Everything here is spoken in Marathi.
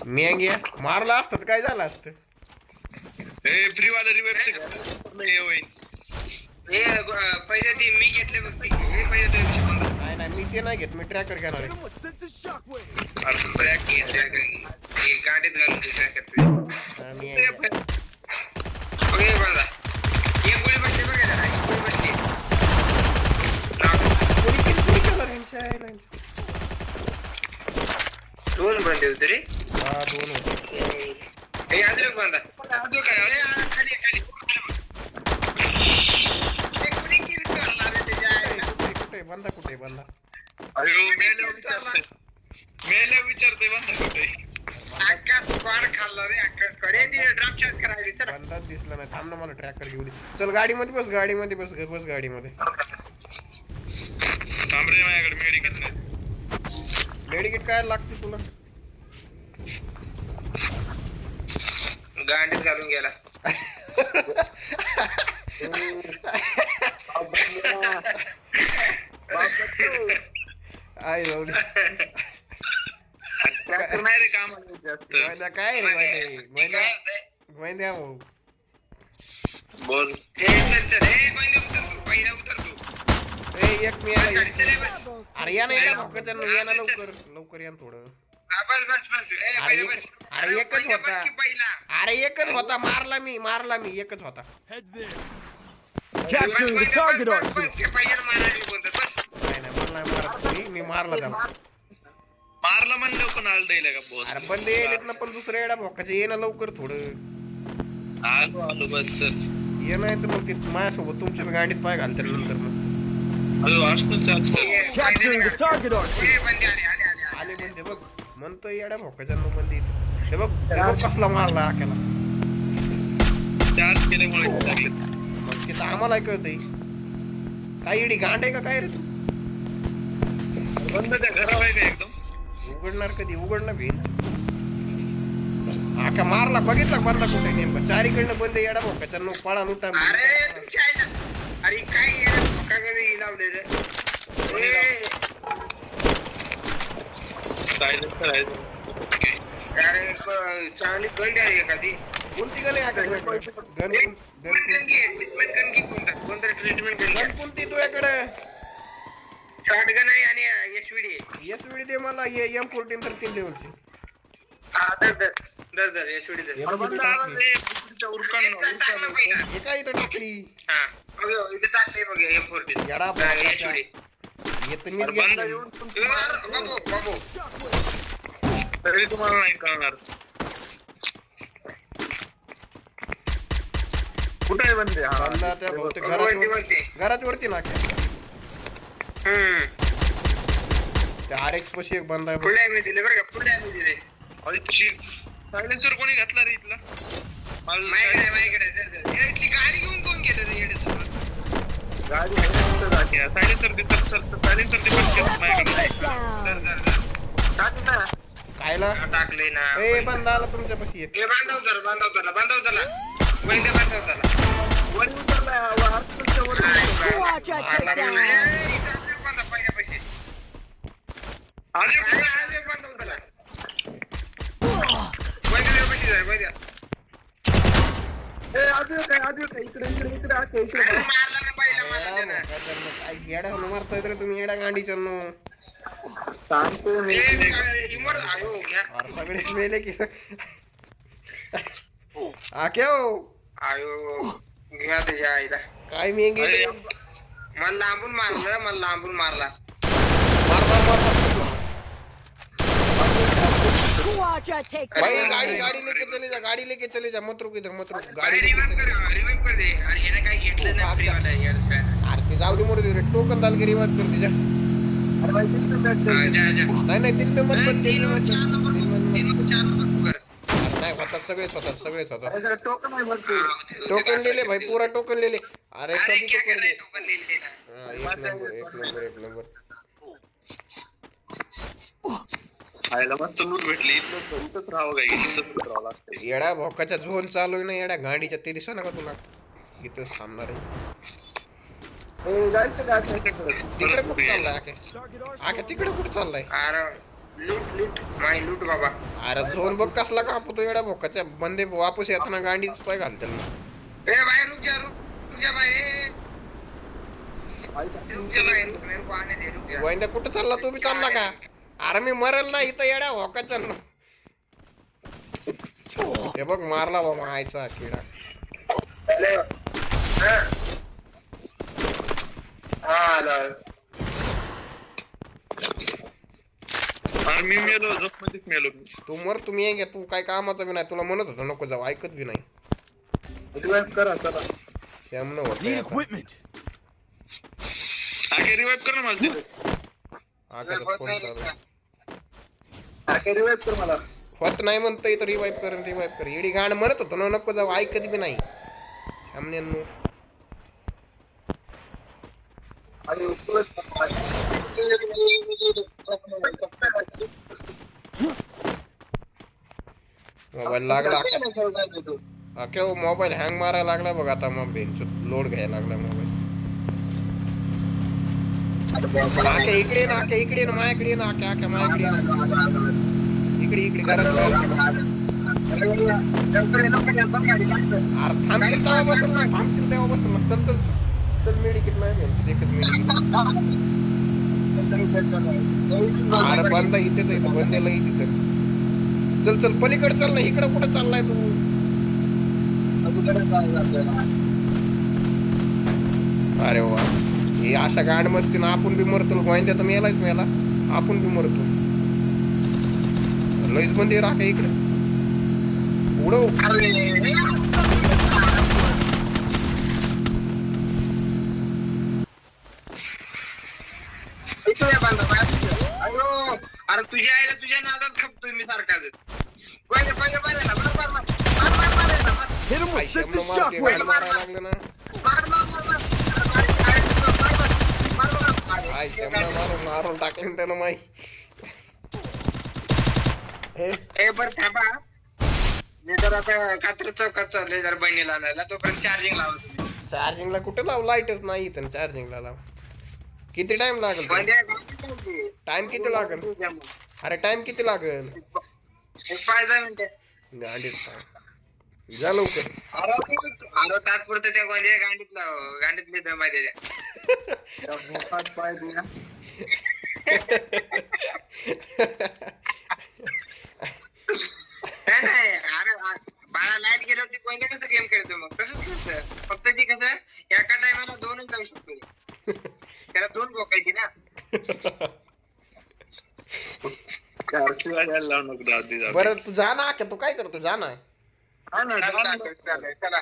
मेंग्या मारला असतं तर काय झालं असतं. ए फ्री वाला रिव्हर्स हे होईल. हे पहिले ती मी घेतले बघ ती हे पहिले तो विषय कोणता नाही मी ते नाही घेत, मी ट्रॅकर घेणार आहे. अरे ट्रॅक घे हे गाडीत घालून ट्रॅकर मी ओके बघा हे गोळी बसली बघा जरा गोळी बसली दोन बंदे होते रे. हा दोन होते. हे आदर बंदा आदर काय अरे खाली खाली ते कोणी किती करला रे त्याच्या कुठे बंदा कुठे बंदा अयो मेले विचारते बंदा कुठे. अक्का स्क्वाड खाल्ला रे अक्का स्क्वाड हे तिने ड्रॉप चार्ज करायला चल बंदाच दिसला नाही. थांब ना मला ट्रॅकर घेऊ दे. चल गाडीमध्ये बस गाडीमध्ये बस बस गाडीमध्ये. थांब रे माझ्याकडे मेडिकल नाही. मेडिकेट काय लागते तुला. गाडीत घालून गेला आई जाऊ दे. ट्रॅक्टर नाही रे काम जास्त. मैदा काय रे मैदा मैदा भाऊ बोल. हे चल चल हे पहिले उतर तू पहिला उतर तू ए एक मी याला गाडी चले बस अरे या नाही भोकाचं या ना लवकर लवकर या ना थोडं. बस बस बस ए पहिले बस अरे एकच पहिले होता. बस की पहिला अरे एकच होता. मारला मी एकच होता. Capturing the target bus on बस ते पहिला मारायला बोलतात बस नाही मला नाही मारत. मी मारला त्याला. मारला म्हणलं पण आल द्यायला का बोल. अरे बंद येत ना पण दुसऱ्या येडा भोकाचं ये ना लवकर थोडं. आलो बस सर. ये नाही तर मग ते माझ्यासोबत तुमच्या गाडीत पाय घालते नंतर मग. अजून असतो Capturing the target on ए बंदे आले आले आले आले बंदे बघ म्हणतोय येडा भोकाच्या बंदी इथे. हे बघ कसला मारला आख्याला. चार्ज केल्यामुळे लागले. मग तिथं आम्हाला कळतंय काय इडी गांड आहे का काय रे तू. बंद त्या घरावर आहे का एकदम. उघडणार कधी उघडणार भेन. आख्या मारला बघितला बंदा कुठे नेमका. चारीकडनं बंद येडा भोकाच्या नो पळा लुटा. अरे तुमच्या आईला अरे काय का कधी लावले रे ए सायलेन्सर आहे. अरे चांगली गंड आहे एखादी कोणती गण आहे आख्या गण ट्रीटमेंट कोणतं ट्रीटमेंट गण कोणती तुझ्याकडे. शॉटगन आहे आणि एसवीडी एस वेळी दे मला M14 तर 3 लेवलची. हा दर एसवीडी दर हे बघ इथं टाकली. पहिला हे काय इथं टाकली. हा इथे टाकले बघ M14 येडा एसवीडी येतं मीच बंद घेतलं. येऊन बाबू तरी तुम्हाला नाही कळणार. कुठे आहे बंदे. बंदा त्या बहुतेक घराच्या वरती नाक्या. त्या RX पशी एक बंदा आहे बघ. फुल डॅमेज दिले बरं का फुल डॅमेज दिले सायलेन्सर कोणी घातला रे इथला. माझ्याकडे इथली गाडी घेऊन कोण गेलं रे येड्यासोबत गाडी सायलेन्सर देतात सर. सायलेन्सर देतात माझ्याकडे. दर टाक ना. कायला टाकले ना ए बंदा आला तुमच्या पशी एक. हे बांधव चला वैद्य बांधव चला वर उतरला. वाहतूकच्या वर उतरला. Watch out, take down. पहिल्यापाशी बांधव चला वैद्यापाशी जाय वैद्य ए आजू काय इकडे आके इकडे. मारला ना पहिला मारला ना काय येडा मारताय रे तुम्ही येडा गांडीच्या नो. सांगतो मी. इमोर आयो घ्या अरे सगळेच मेले की. आक्यो आयो घ्या त्याच्या आईला काय मेंगे. मला लांबून मारला मार मार मार मार. Watch out, take भाई down. गाड़ी लेके चले जा मत रुक इधर मत रुक. गाडी अरे रिवाइव कर दे अरे याने काय घेतलं ना फ्री वाला यार स्पॅन अरे ते जाऊ दे मोर दे टोकन दाल की रिवाज कर तिच्या. जा नाही दिल में मत बंद. 3 और 4 नंबर कर नाही होता सगळेच होता. टोकन आहे वरती. टोकन ले ले भाई पूरा टोकन ले ले. अरे अरे सभी क्या को कर कर रहे दे. टोकन ले लेना हाँ, एक नंबर. आयला मस्त लूट भेटली. इथंच राहावं काय इथंच राहावं लागतं. येडा भोकाचा झोन चालू आहे ना येडा गांडीच्या ते दिसा नका तुला. इथंच थांबणार आहे. ए जायचं काय तिकडे कुठं चाललाय आके. आके तिकडे कुठं चाललाय. अरे लूट माय लूट बाबा. अरे झोन बघ कसला कापतो एवढ्या भोकाच्या बंदे वापस येताना गांडीच पाय घालतील ना. ए भाई रुक जा भाई. रुक जा भाई मेरे को आने दे रुक जा. गोविंदा कुठं चालला तू बी चालला का? अरे मी मरल ना इथं येड्या भोकाच्या. हे बघ मारला बाबा आयचा किडा. अरे मी मेलो झोपमध्येच मेलो मी. तू मर तुम्ही ये तू काय कामाचा बी नाही तुला म्हणत होतो नको जाऊ ऐकत बी नाही. करा चला. त्यामुळं Need होतंय आता. equipment. आगे रिवाइव कर ना मला तिथे. आकाशात फोन चालू आहे. आगे रिवाइव कर मला. होत नाही म्हणतोय तर रिवाईव्ह कर एडी गाणं म्हणत होतो ना नको जाऊ ऐकत बी नाही. आमन्यांनो मोबाईल लागला केव मोबाईल हँग मारायला लागला बघ आता मग बेंच लोड घ्यायला लागला मोबाईल. इकडे ना माझ्याकडे ना माझ्याकडे इकडे घरात अरे थांबशील तेव्हा बसल ना चल मेडिकेट नाही एकच मेडिकेट. अरे बंदा इथेच आहे बंदेला इथे चल पलीकडे चल ना इकडे कुठं चाललाय तू. अरे वा हे अशा गाड मस्ती ना आपण बी मरतो गोविंदा तर मेला आपण बी मरतो. लईच बंदी राखा इकडे उडव. अरे तुझ्या आईला तुझ्या नादात खपतोय मी सारखाच. Hit him with sense of shockwave. मारायला लागलं ना मारून टाकले त्यानं माई. ए बर थांबा मी तर आता कात्र चौकात चाललोय जरा बहिणीला आणायला तोपर्यंत चार्जिंग लावतो. चार्जिंगला कुठे लाव लाईटच नाही इथं चार्जिंगला लाव. किती टाइम लागेल टाइम किती लागेल अरे टाइम किती लागेल 5 मिनिटं गाडीत जा लवकर. अरे तात्पुरतं त्या गोंदिया गांडीतली दम आहे त्याच्या. नाही अरे बाळा लाईट गेलो की गोंदिया कसं गेम खेळतो मग तसंच खेळतं फक्त ती कसं एका टायमाला 2च जाऊ शकतो त्याला 2 बोकायची ना. बरं तू जा ना तू काय करतो जा ना. चला